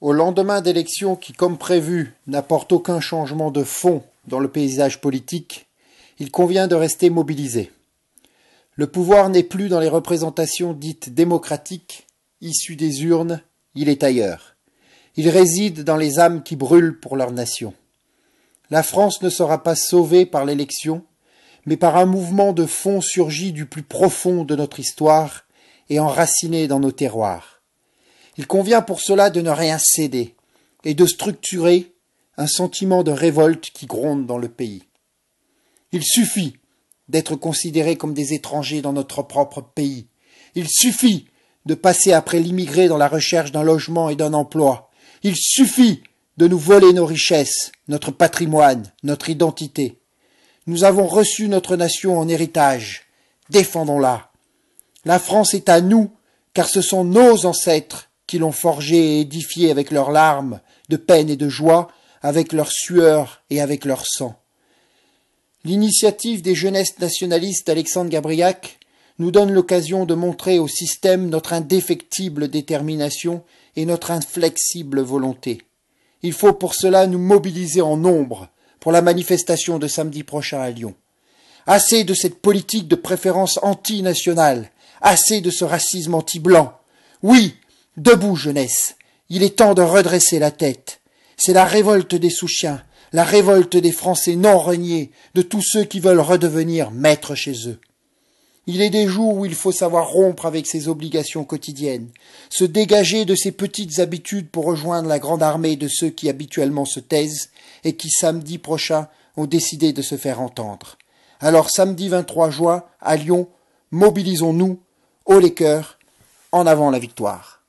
Au lendemain d'élections qui, comme prévu, n'apportent aucun changement de fond dans le paysage politique, il convient de rester mobilisé. Le pouvoir n'est plus dans les représentations dites démocratiques, issues des urnes, il est ailleurs. Il réside dans les âmes qui brûlent pour leur nation. La France ne sera pas sauvée par l'élection, mais par un mouvement de fond surgi du plus profond de notre histoire et enraciné dans nos terroirs. Il convient pour cela de ne rien céder et de structurer un sentiment de révolte qui gronde dans le pays. Il suffit d'être considérés comme des étrangers dans notre propre pays. Il suffit de passer après l'immigré dans la recherche d'un logement et d'un emploi. Il suffit de nous voler nos richesses, notre patrimoine, notre identité. Nous avons reçu notre nation en héritage. Défendons-la. La France est à nous, car ce sont nos ancêtres qui l'ont forgée et édifiée avec leurs larmes, de peine et de joie, avec leur sueur et avec leur sang. L'initiative des jeunesses nationalistes Alexandre Gabriac nous donne l'occasion de montrer au système notre indéfectible détermination et notre inflexible volonté. Il faut pour cela nous mobiliser en nombre pour la manifestation de samedi prochain à Lyon. Assez de cette politique de préférence anti-nationale, assez de ce racisme anti-blanc. Oui, debout jeunesse, il est temps de redresser la tête. C'est la révolte des Souchiens, la révolte des Français non reniés, de tous ceux qui veulent redevenir maîtres chez eux. Il est des jours où il faut savoir rompre avec ses obligations quotidiennes, se dégager de ses petites habitudes pour rejoindre la grande armée de ceux qui habituellement se taisent et qui samedi prochain ont décidé de se faire entendre. Alors samedi 23 juin, à Lyon, mobilisons-nous, haut les cœurs, en avant la victoire.